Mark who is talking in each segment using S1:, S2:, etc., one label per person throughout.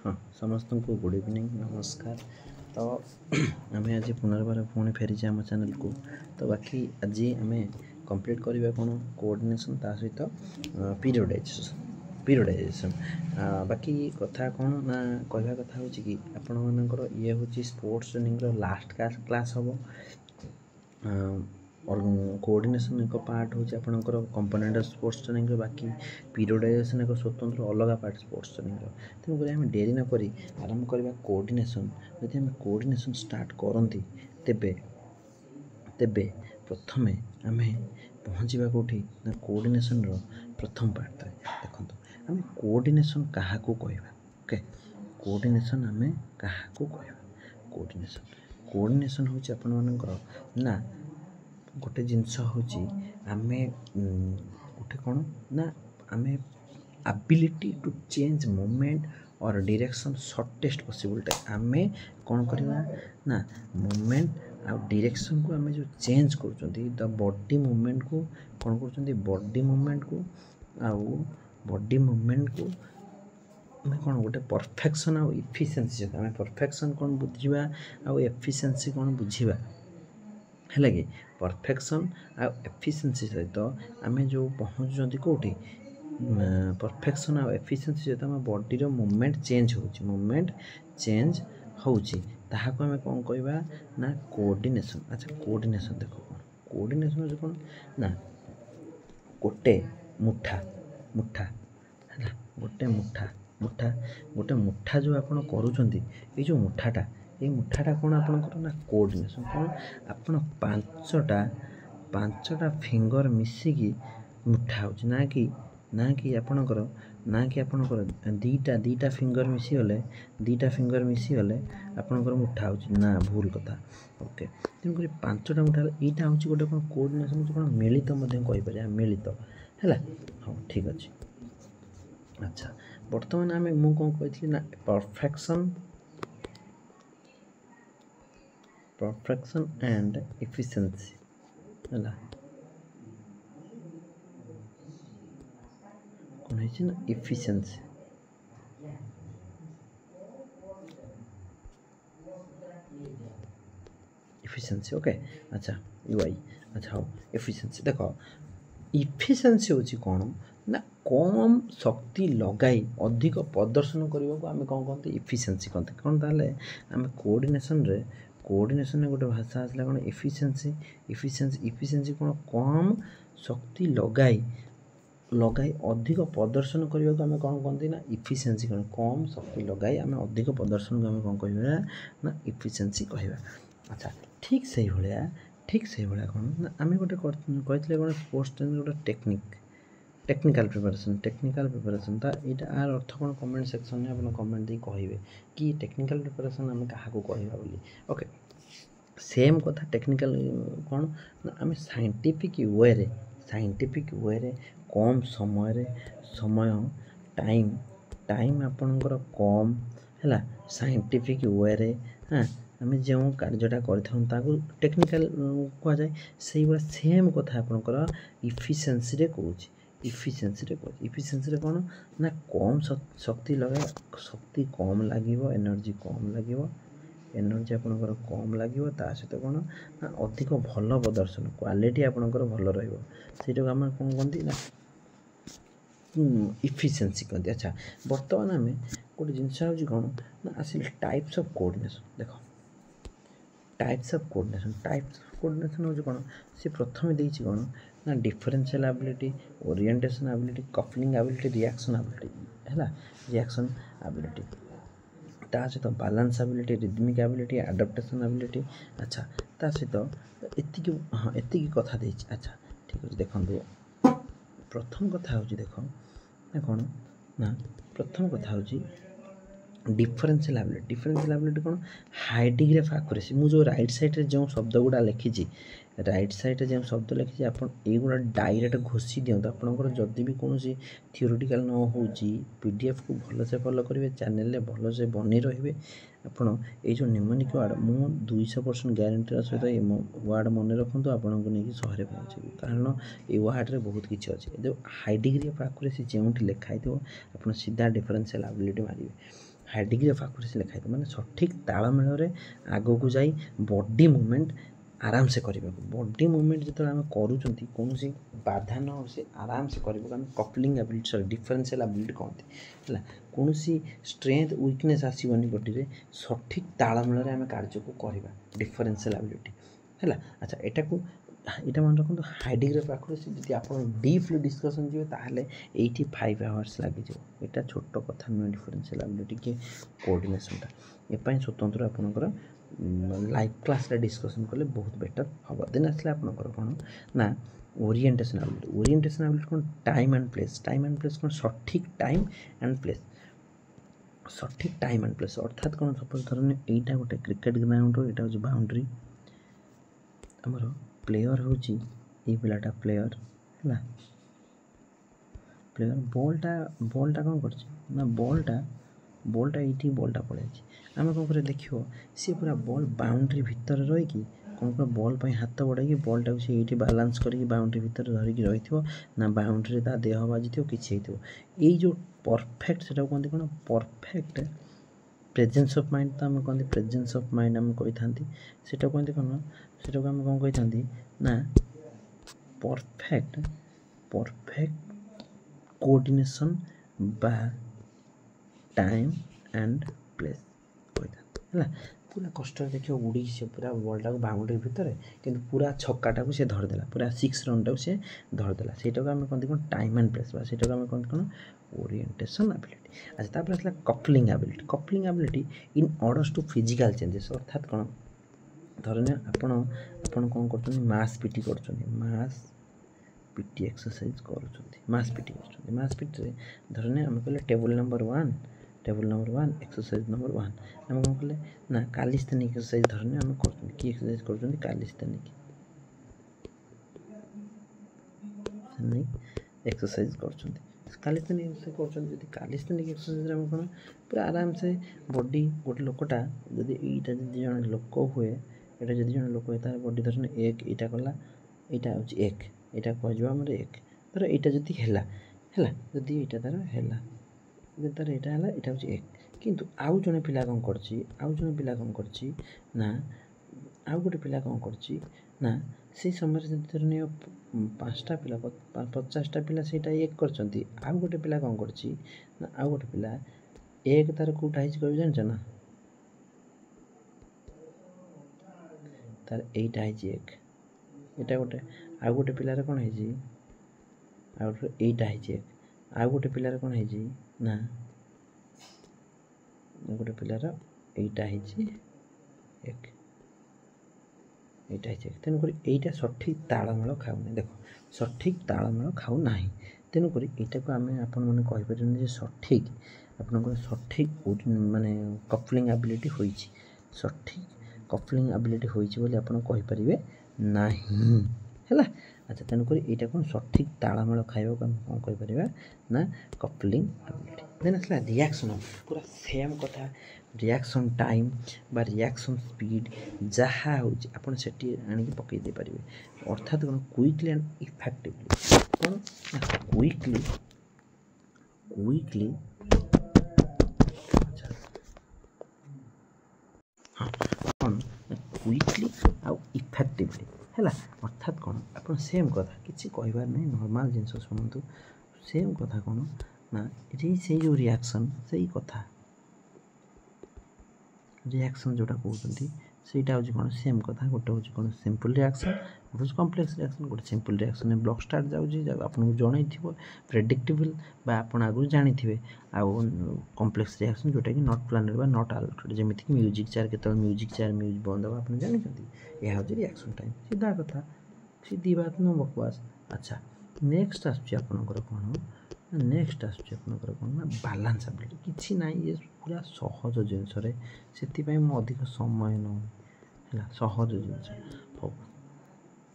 S1: हाँ समस्त को गुड इवनिंग नमस्कार। तो आम आज पुनर्बार पुणी फेरी आम चैनल को। तो बाकी आज आम कंप्लीट करवा कौन कोऑर्डिनेशन ता सहित पीरियडाइजेशन बाकी कथा कौन ना कहवा कथा हूँ कि आपण मानकर ये हूँ स्पोर्ट्स ट्रेनिंग लास्ट क्लास हम और कोऑर्डिनेशन एक पार्ट हूँ आपंकर कंपोनेंट स्पोर्ट्स ट्रेनिंग बाकी पीरियडाइजेशन एक स्वतंत्र अलग पार्ट स्पोर्ट्स ट्रेनिंग तेणुक आम डेरी नक आरंभ करवा कोऑर्डिनेशन। जदि आम कोऑर्डिनेशन स्टार्ट करती तेबे तेबे प्रथमे आम पहुँचा कौटी ना कोऑर्डिनेशन प्रथम पार्ट था देखो आम कोऑर्डिनेशन क्या कहवा ओके कोऑर्डिनेशन आम क्या कहवा कोऑर्डिनेशन हूँ आपण मानकर ना गोटे जिनस हूँ आम गोटे कौन ना आम एबिलिटी टू चेंज मोमेंट और डायरेक्शन शॉर्टेस्ट पॉसिबल टाइम आम कौन करवा ना मोमेंट आ डायरेक्शन को आम जो चेंज कर द बॉडी मूवमेंट को कौन कर बॉडी मूवमेंट को आउ बॉडी मूवमेंट को आम कौन गोटे परफेक्शन आउ इफिशिएंसी आम परफेक्शन कौन बुझा आउ एफिशिएंसी कौन बुझा है कि परफेक्शन आ एफिशिएंसी सहित आम जो पहुँचुं कौटी परफेक्शन आ एफिशिएंसी सहित आम बॉडी मूवमेंट चेंज होची ताहाको आम कौन कहवा ना कोऑर्डिनेशन। अच्छा कोऑर्डिनेशन देख कौन कोऑर्डिनेशन कौन ना गोटे मुठा मुठा है गोटे मुठा मुठा गोटे मुठा जो आप करुँच ये जो मुठाटा ये मुठाटा कौन आपंकर ना कोऑर्डिनेशन कौन आपण पांचटा फिंगर मिसिकी मुठा हो ना कि आपणकर दीटा फिंगर मिसीगले आपणकर मुठा हो ना भूल कथा ओके। तेणुक पांचटा मुठा यहाँ हूँ गोटे कौन कोऑर्डिनेशन कौन मिलित कहीपर मिलित है हाँ ठीक अच्छे। अच्छा बर्तमान आम मु कौन कही ना परफेक्शन एंड एफिशिएंसी है कौन है ना एफिशिएंसी एफिशिएंसी ओके। अच्छा यूआई अच्छा हाँ एफिशिएंसी देख इफिशिएंसी होची कौन ना कम शक्ति लगाई अधिक प्रदर्शन करने को आम कौन कहते इफिशिएंसी कहते कौन ताले आम कोऑर्डिनेशन गोटे भाषा आसला कौन इफिशिएंसी कौन कम शक्ति लगाई अधिक प्रदर्शन करने को आम कौन कहते ना इफिशिएंसी कौन कम शक्ति लगाई आम अधिक प्रदर्शन को आम कौन कहवा ना इफिशिएंसी कहवा। अच्छा ठीक से भाया कौन ना आम गोटे कहते कौन स्पोर्ट्स ट्रेनिंग गोटे टेक्निकल प्रिपरेशन ता यहाँ आर अर्थ कौन कमेंट सेक्शन में आप कमेंट दी कहे कि टेक्निकल प्रिपरेशन आम क्या कहवा बोली ओके। सेम कथा टेक्निकल कौन ना आम साइंटिफिक वे कम समय टाइम आपणकर कम है साइंटिफिक वे हाँ आम जो कार्यटा कर टेक्निकल कह जाए से भाई सेम कथा आपणकर इफिशिएंसी कहूँ इफिशिएंसी कौन ना कम शक्ति लगे शक्ति कम लगे एनर्जी कम लगे एनर्जी आपणकर कम लगे ता सहित कौन ना अधिक भल प्रदर्शन क्वालिटी आपणकर भल रहीटा आम कौन कहती ना इफिशिएंसी कहते। अच्छा बर्तमान आम गोटे जिनस हूँ कौन ना आसिल टाइप्स ऑफ कोऑर्डिनेशन देख टाइप्स ऑफ कोऑर्डिनेशन हूँ कौन सी प्रथम देती कौन ना differential ability orientation ability coupling ability reaction ability है रिएक्शन एबिलिटी ता सहित balance ability rhythmic ability adaptation ability. अच्छा ता सहित एति हाँ एति कथा देछि। अच्छा ठीक अच्छे देखो प्रथम कथा हूँ देख ना कौन ना प्रथम कथा हूँ डिफरेंशियल एबिलिटी कौन हाई डिग्री ऑफ एक्यूरेसी मु जो राइट साइड जो शब्द गुड़ा लिखी राइट साइड जो शब्द लिखी आप गुड़ा डायरेक्ट घोषी दिखाँ आपंकर जदि भी कौन थियोरेटिकल न हो पीडीएफ को भलसे फॉलो करेंगे चैनल भलसे बनी रे आपड़ ये जो निमोनिक वार्ड मु 200% ग्यारंटी सहित ये वार्ड मन रखु आपको नहीं सहरे पहुँचे कारण ये वार्ड में बहुत किसी अच्छे जो हाई डिग्री ऑफ एक्यूरेसी जो लिखाई आप सीधा डिफरेंशियल एबिलिटी मारे हाई डिग्री ऑफ एक्यूरेसी लिखा है माने सठिक तालमेल आगक जाई बॉडी मूवमेंट आराम से करने बॉडी मूवमेंट जो आम करूँ कौन बाधा न से आराम से करें coupling ability sorry differential ability कहते हैं कौन स्ट्रेंथ वीकनेस आसबनी बॉडी रे सठिक तालमेल आम कार्य को करवा डिफरेंशियल एबिलिटी है। अच्छा यहाँ मन रखु हाई डिग्री ऑफ एक्यूरेसी जब आप डीपली डिस्कसन जी ताहले 85 आवर्स लगे यहाँ छोट कथा नुह डिफरेंशियल एबिलिटी कि कोऑर्डिनेशनटा ये स्वतंत्र आपंकर लाइव क्लास डिस्कसन कले बहुत बेटर हम देन आसला आपंकर कौन ना ओरिएंटेशन एबिलिटी कौन टाइम एंड प्लेस कौन सठिक टाइम एंड प्लेस सठिक टाइम एंड प्लेस अर्थात कौन सपोज धरने यहाँ गोटे क्रिकेट ग्राउंड यहाँ हूँ बाउंड्री आमर प्लेयर हूँ ये पिलाटा प्लेयर है प्लेयर बॉलटा कौन कर बॉलटा ये बॉलटा पड़े आम कौन कर देख सी पूरा बॉल बाउंड्री भितर रहीकि कौन कर बॉल पर हाथ बढ़ाई बॉलटा को ये बालांस करके बाउंड्री भितर धरिकी रही ना बाउंड्री ता देह बाजी कि जो परफेक्ट से कहते कौन परफेक्ट प्रेजेंस ऑफ माइंड तो आम कहते प्रेजेंस ऑफ माइंड आम कही था सेटा कहते कौन सेटा को आम कौन कही था ना परफेक्ट कोऑर्डिनेशन बा टाइम एंड प्लेस है पूरा कष्ट देखिए उड़ी से पूरा बॉलटा को बाउंड्री भितर किंतु पूरा छक्काटा को सी धरदेला पूरा 6 रनटा को सी धरदेला सेटा को आम कहते कौन टाइम एंड प्लेस सेटा को आम कहते कौन ओरिएंटेशन एबिलिटी। अच्छा तापर आसला coupling ability in orders to physical changes अर्थात कौन धरने आपण कौन कर mass PT exercise mass PT धरने आम कहले टेबल नंबर 1 एक्सरसाइज नंबर 1 आम कौन कले ना कालिस्थेनिक एक्सरसाइज धरने आम कर कि एक्सरसाइज कर कालिस्थेनिक एक्सरसाइज कर कालिस्थेनिक एक्सरसाइज कर कालिस्थेनिक एक्सरसाइज आम कौन पूरा आराम से बॉडी गोटे लोकटा जब यहाँ जन लोक हुए यहाँ जब जन लोक हुए तार बॉडी धरने एक यहाँ कला यहाँ हूँ एक यहाँ कह एक धर यहाँ जदि है जदि यहाँ तार है तार यहाँ है यहाँ हूँ एक किंतु आउ जड़े पिला कौन कर आउ गोटे पिला कौन कर से समय धरने 5टा पिला 50टा पिला से एक कर आउ गोटे पिला कौन कर आउ गोटे पिला एक तार कौटा कह जान ना तार यहीटा है एक यहाँ गोटे आउ गोटे पिलार कौन है आउ यहीटा है एक आउ गोटे पिलार कौन है ना गोटे पिलार यहीटा है एक यहाँ तेणुक यहाँ सठिक तालमेल खाऊना देख सठिक तालमेल खाऊना तेणुक यहाँ को आम आपने सठिक आपन सठिक माने कपलिंग एबिलिटी होई सठिक कपलिंग एबिलिटी होई आपन कहींपारे ना है। अच्छा तेणुक यहाँ कौन सठिक तालमेल खाइबा को कौन कहींपर ना कपलिंग एबिलिटी। देन आसला रिएक्शन पूरा सेम कथा रिएक्शन टाइम बा रिएक्शन स्पीड जहाँ हो आनिक पकई दे पारे अर्थात कौन क्विकली एंड इफेक्टिवली कौन क्विकली हाँ कौन क्विकली आउ इफेक्टिवली है अर्थात कौन आप सेम कथा किसी कहबार नहीं नॉर्मल जिनस शुणु सेम कथा कौन ना ये से जो रिएक्शन से कथा रिएक्शन जोटा कहते ସେଇଟା ହେଉଛି କ'ଣ ସେମ୍ କଥା ଗୋଟେ ହେଉଛି କ'ଣ ସିମ୍ପଲ୍ ରିଆକ୍ସନ୍ ଗୋଟେ ହେଉଛି କମ୍ପ୍ଲେକ୍ସ ରିଆକ୍ସନ୍ ଗୋଟେ ସିମ୍ପଲ୍ ରିଆକ୍ସନ୍ ବ୍ଲକ୍ ଷ୍ଟାର୍ଟ ଯାଉଛି ଆପଣଙ୍କୁ ଜଣାଇଥିବ ପ୍ରେଡିକ୍ଟିବଲ୍ ବା ଆପଣ ଆଗରୁ ଜାଣିଥିବେ ଆଉ କମ୍ପ୍ଲେକ୍ସ ରିଆକ୍ସନ୍ ଯେଉଁଟାକି ନଟ୍ ପ୍ଲାନେଡ୍ ବା ନଟ୍ ଆଲଟର୍ଡ ଯେମିତିକି ମ୍ୟୁଜିକ୍ ଚେୟାର କେତେବେଳେ ମ୍ୟୁଜିକ୍ ଚେୟାର ମ୍ୟୁଜିକ୍ ବନ୍ଦ ହେବ ଆପଣ ଜାଣିଛନ୍ତି ଏହା ହେଉଛି ରିଆକ୍ସନ୍ ଟାଇମ୍ ସିଧା କଥା ସିଧି ବାତ ନୋ ବକୱାସ। ଆଚ୍ଛା ନେକ୍ସଟ ଆସୁଛି ଆପଣଙ୍କର କ'ଣ ନେକ୍ସଟ ଆସୁଛି ଆପଣଙ୍କର କ'ଣ ନା ବାଲାନ୍ସ ଆବିଲିଟି କିଛି ନାହିଁ ଇଏ ପୁରା ସହଜ ଜିନିଷରେ ସେଥିପାଇଁ ମୁଁ ଅଧିକ ସମୟ ନେଉନି ହେଲା ସହଜ ଜିନିଷ ହଉ।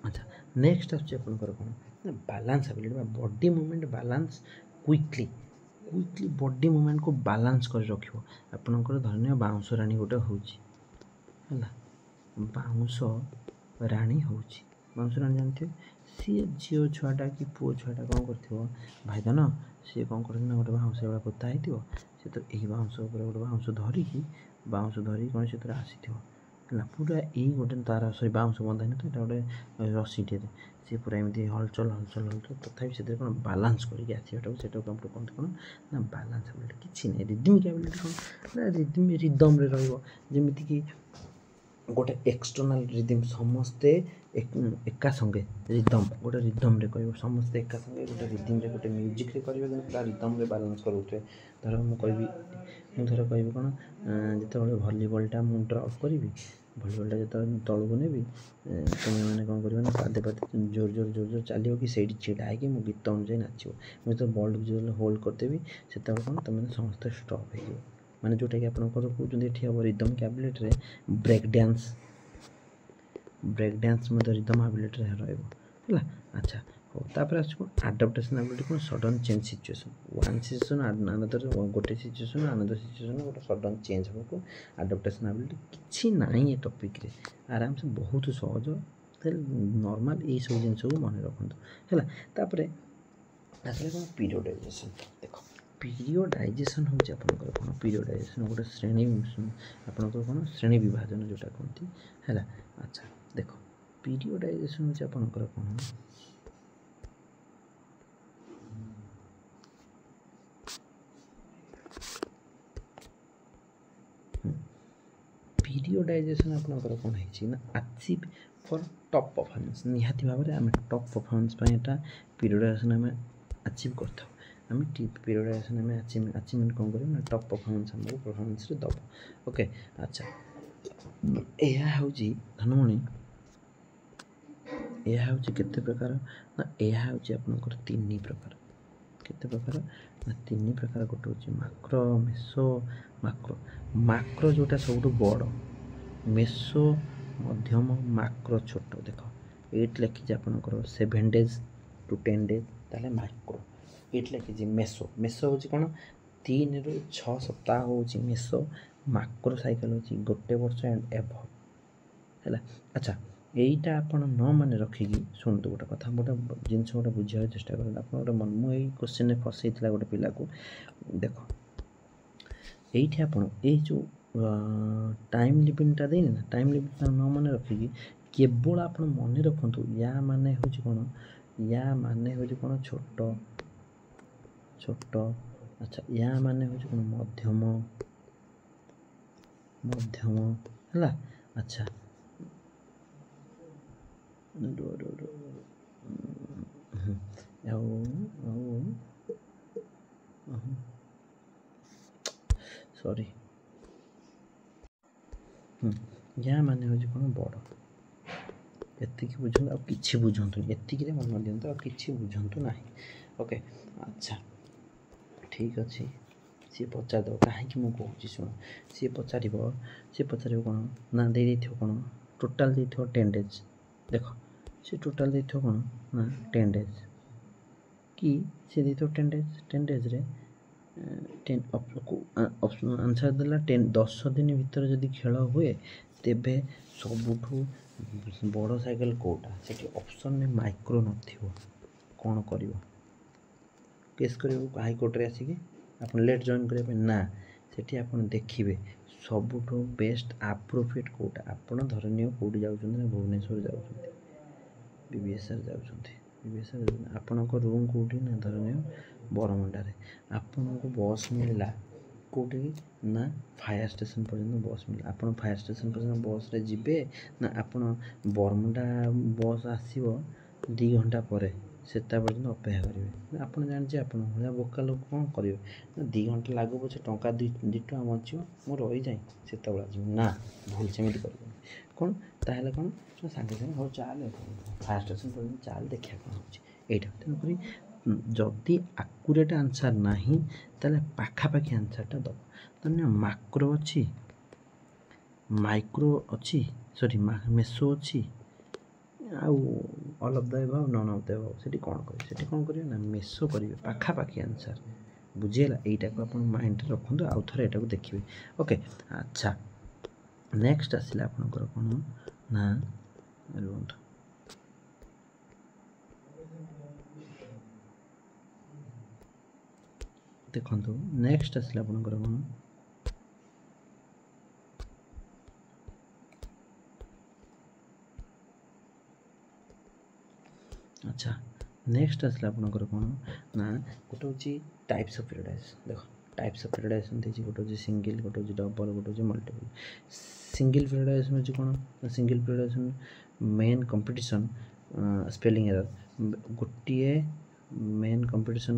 S1: ଆଚ୍ଛା ନେକ୍ସଟ ଆସୁଛି ଆପଣଙ୍କର କ'ଣ ନା ବାଲାନ୍ସ ଆବିଲିଟି ବା body movement balance quickly body ମୁଭମେଣ୍ଟକୁ ବାଲାନ୍ସ କରି ରଖିବ ଆପଣଙ୍କର ଧନ୍ୟ ବାଉଁଶ ରାଣୀ ଗୋଟେ ହେଉଛି ହେଲା ବାଉଁଶ ରାଣୀ ହେଉଛି ବାଉଁଶ ରାଣୀ ଜାଣିଥିବେ ସିଏ ଝିଅ ଛୁଆଟା କି ପୁଅ ଛୁଆଟା କ'ଣ କରିଥିବ ଭାଇ ଧନ सी कौन कर गोटे बाउंस भाया पोता हो से यही बाउंस गोटे बाउंस धरिकी कौन से आसी पूरा यही गोटे तार सरी बाउंस बंधा नहीं तो गोटे रसीटे सी पूरा एमती हलचल हलचल हलचल तथापि से कौन बालांस करके आसवाटा से कहते कौन ना बालांस एबिलिटी किसी ना रिदमिक एबिलिटी कौन ना रिदम जमीक गोटे एक्सटर्नाल रिदम समस्ते एका संगे रिदम गोटे रिदम रे कह समस्ते एका संगे गोटे रिदम रे गोटे म्यूजिक रे करेंगे पूरा रिदम रे बालांस करोथे धर मुझे कह कौन जो भलीबलटा मुझे ड्रप करी भलीबलटा जो तलू नेबी तुम्हें मैंने कौन कर पादे पादे जोर जोर जोर जोर चलो कि से छिड़ा है मो गीत अनुसार नाचो मुझे बल्ट को जो होल्ड करदेवी से कौन तुम समस्त स्टप हो माने जोटा कि आपको कहते ये हम rhythm ability break dance rhythm ability रहा अच्छा हो तापर आस आडाप्टेशन एबिलिटी कौन sudden change situation one situation another गोटे सिचुएशन अनदर सिचुएशन गोटे सडन चेंज हो आडाप्टेशन एबिलिटी किसी ना ये टॉपिक रे आराम से बहुत सहज नॉर्मल ये सब जिन को मन रखु है तापर आसले कौन पीरियडाइजेशन देख पीरियडाइजेशन हूँ आपंकर कौन पीरियडाइजेशन गोटे श्रेणी आपंकर कौन श्रेणी विभाजन जोटा कहती है अच्छा देख पीरियडाइजेशन हूँ आपंकर कौन पीरियडाइजेशन आपंकर कौन है ना अचीव फॉर टॉप परफॉर्मेंस निहाती भाव में आम टॉप परफॉर्मेंस पीरियडाइजेशन आम अचीव करता आम पीरियडाइजेशन आम अचीवमेंट कौन कर टॉप परफॉर्मेंस आमको परफॉर्मेंस दब ओके अच्छा यह हूँ धनमणि यह हूँ केते प्रकार ना यह हूँ आपंकर तीन प्रकार केते प्रकार ना तीन प्रकार गोटे हूँ माक्रो मेसो माक्रो माक्रो जोटा सब बड़ मेसो मध्यम माक्रो छोट देख ये लिखी आपंकर 7 days to 10 days ताले माक्रो ये लिखी मेसो मेसो हूँ कौन 3 ରୁ 6 सप्ताह हूँ मेसो माक्रो साइकेल हूँ गोटे वर्ष एंड एभव है अच्छा यहीटा आप न मान रखिकी शुणु गोटे कथा गोटे जिन गोटे बुझा चेष्टा कर गोटे मन मुझे क्वेश्चन फसई गोटे पिला को देख ये आप जो टाइम लिमिटटा देनी ना टाइम लिमिट न मन रखिकी केवल आप मन रखु या माने हूँ कौन या माने हूँ कौन छोट छोट अच्छा या माने हूँ कौन मध्यम मध्यम है अच्छा सॉरी या माने हूँ कौन बड़ एति बुझु आ कि बुझंतु एति मन दिंतु आ कि बुझंतु ना ओके अच्छा ठीक अच्छे सी पचार दो कहीं मुझे कहूँ शुण सी पचार कौन ना दे कौन टोटाल दे 10 days देख सी टोटाल दे कौन ना 10 days कि सी दे 10 days रे 10 आंसर देला 10 दिन भीतर जदि खेल हुए तेबे सबुठू बड़ साइकेल कोटा से ऑप्शन में माइक्रो नथिबो कौन कर केस कर हाईकोर्ट रे आसिकी आप लेट जॉइन करने ना सेठी आप देखिए सबुठू बेस्ट आप्रोप्रिएट कोटा आप धरनीय कौटी जाऊँ ना भुवनेश्वर जाऊँ बीबीएसआर जाऊँ बीबीएसआर आपण रूम कौटी ना धरनीय बरमुंडारे आपन को बस मिलला कौटी ना फायर स्टेशन पर्यंत बस मिलला आप फायर स्टेशन पर्यंत बस रे जिबे ना आपण बरमुंडा बस आसीबो 2 घंटा पर सेता पर्यंत अपेक्षा करेंगे आप जानते आप भाया बोका लोक कौन करेंगे 2 घंटा लागू पचे टंका 2 टଙ୍କା बचो मो रही जाए से ना भूल सेमती कर कौन ताहले कौन सागे सागे हो चाल फायर स्टेशन पर्यंत चाल देखा कौन हो तेणुक जदि आकुरेट आंसर ना ताले पाखापाखि आंसरटा दब धन्य माक्रो अच्छी माइक्रो अच्छी सॉरी मेसो अच्छी आउ all of the above none of the above सेठी कौन करेंगे ना मेसो करेंगे पाखापाखि आंसर बुझीगला यहीटा को आप माइंड रखु आउ थे यहाँ देखिए ओके अच्छा नेक्स्ट आसला आपंकर कौन ना रुहतु देखो नेक्स्ट आसला आपणकर कौन अच्छा नेक्स्ट आसला आपणकर कौन ना गोटे हूँ टाइप्स ऑफ पेराडाइज देख टाइप्स ऑफ पेराडाइज गोटे हूँ सिंगल गोटे हूँ डबल गोटे हूँ मल्टीपल सिंगल पेराडाइज में कौन single paradise main competition spelling error गोटे मेन कंपटीशन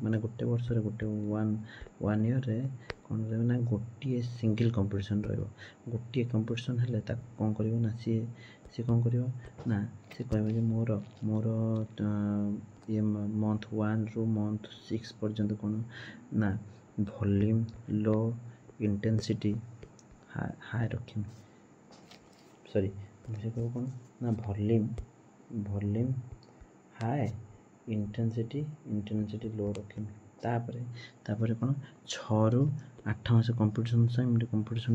S1: माने गोटे वर्ष गोटे वन ईयर रे कौन रहा गोटे सिंगल कंपटीशन गोटे कंपटीशन हेले कौन कर सी कौन कर ना सी कह मोर मोर ये मंथ 1 रु मंथ 6 पर्यंत कौन ना वॉल्यूम लो इंटेंसिटी हाई रखी सॉरी से कह कौन ना वॉल्यूम हाई इंटेंसिटी लो रखी तापर कौन 6 रु 8 मास कंपटीशन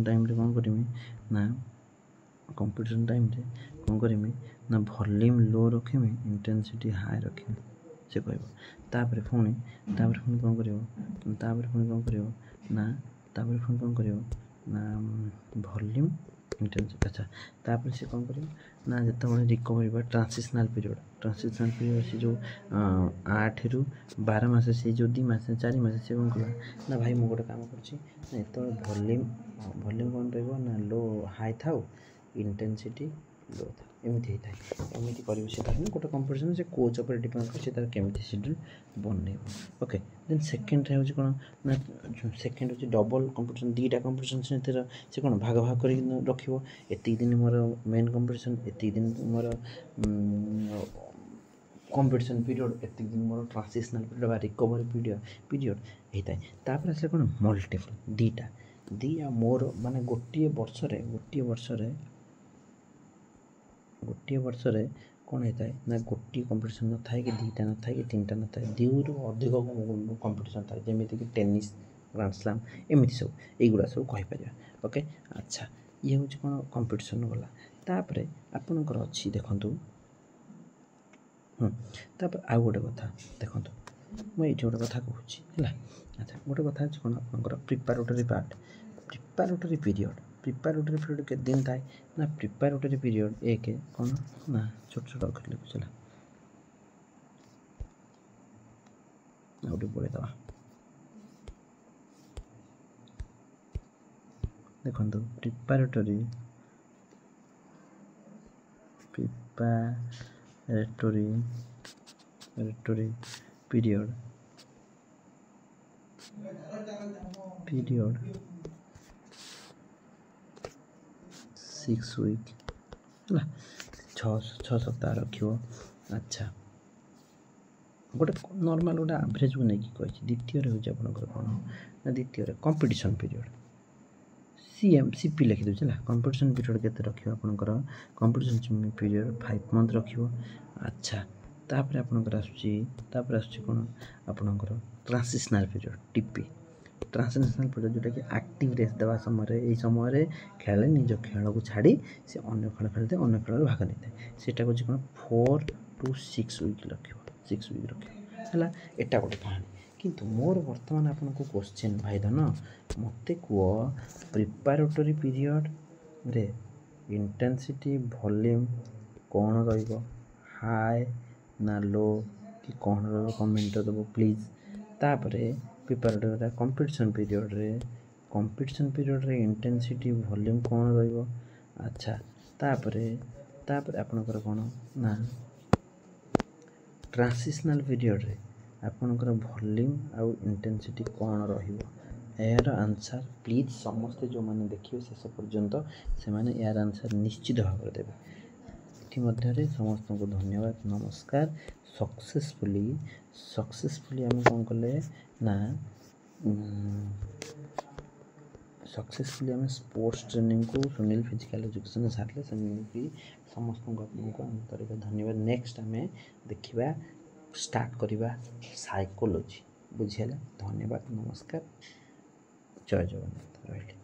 S1: टाइम रे कौन करमी ना कंपटीशन टाइम रे कौन करमी ना वॉल्यूम लो रखी इंटेंसिटी हाई रखी से कह तापर पुणी कौन कर ना कौन कर ना वॉल्यूम इंटेंसिटी अच्छा तापर से कौन कर ना जो रिकवरी ट्रांसिशनल पीरियड से जो 8 रु 12 मास से जो 2 मास 4 मास से कौन कला ना भाई मु गोटे काम कर वॉल्यूम कौन रहा ना लो हाई था इंटेंसिटी लो था एमती होता है एमती कर गोटे कंपटीशन से कोच उपर डिपेंड कर तार केमी शेड्यूल बन ओके देन सेकेंड हूँ कौन ना सेकेंड हूँ डबल कंपटीशन दुईटा कंपटीशन से कौन भाग भाग कर रखिए एतिक दिन मोर मेन कंपटीशन एतिक दिन मोर कंपटीशन पीरियड एतिक दिन मोर ट्रांसिशनल पीरियड रिकवरी पीरियड होता है तापर आसे कौन मल्टीपल दुईटा दी मोर माने गोटे वर्ष कौन होता है ना गोटे कंपटीशन न था कि दुईटा न था कि तीन टा न था दुई अधिक कंपटीशन था जमीक कि टेनिस ग्रांड स्लाम एमती सब युवा सब कहीपर ओके अच्छा ये हूँ कौन कंपटीशन गला तापर आपणकर अच्छी देखूँ तापर आउ गोटे कथा देखो मुझे गोटे कथा कहूँ अच्छा गोटे कथा कौन आपंकर प्रिपारेटरी पार्ट प्रिपारेटरी पीरियड के दिन थाए ना प्रिपारेटरी पीरियड एक कौन ना छोट छोट अक्षर लिखुला गोटे पढ़े दवा देखो प्रिपारेटरी पीरियड 6 वीक है 6 सप्ताह रखियो अच्छा गोटे नॉर्मल गोटे एवरेज को लेकिन कही द्वितीय हूँ आपंकर कौन ना द्वितीय कंपटीशन पीरियड सीपी लिखी दूसरी है कंपटीशन पीरियड के रखिए आपंकर कंपटीशन पीरियड 5 मंथ रखियो अच्छा तापर आपंकर आसूँ कौन आपंकर transitional period TP translational period जोटा कि एक्टिव रेस देवा समय यही समय खेले निज खेल को छाड़ी से अन्य खेल खेलते अन्य खेल भाग नहीं था सेटा हूँ कौन 4 to 6 वीक रखिए है एटा गोटे कहानी किंतु मोर बर्तमान आपको क्वेश्चन भाई धन मत कह प्रिपारेटरी पीरियड रे इंटेंसिटी वॉल्यूम कौन हाई ना लो कि कौन रमेंट देव प्लीज तापर प्रिपारेटरी कंपटीशन पीरियड रे इंटेंसिटी वॉल्यूम कौन रहिबो अच्छा तापर आपनकर कौन ना ट्रांसिशनल पीरियड रे आपनकर वॉल्यूम आउ इंटेंसिटी कौन रहिबो यार आंसर प्लीज समस्ते जो मैंने देखिए शेष पर्यंत से माने यार आंसर निश्चित भाव में देवे इतिमध्य समस्त को धन्यवाद नमस्कार सक्सेसफुली आम कौन कले ना सक्सेसफुली आम स्पोर्ट्स ट्रेनिंग को सुनील फिजिकल एजुकेशन सारे से समस्त को आंतरिक धन्यवाद नेक्स्ट आम देखा स्टार्ट करवा साइकोलॉजी बुझीगला धन्यवाद नमस्कार जय जगन्नाथ रही।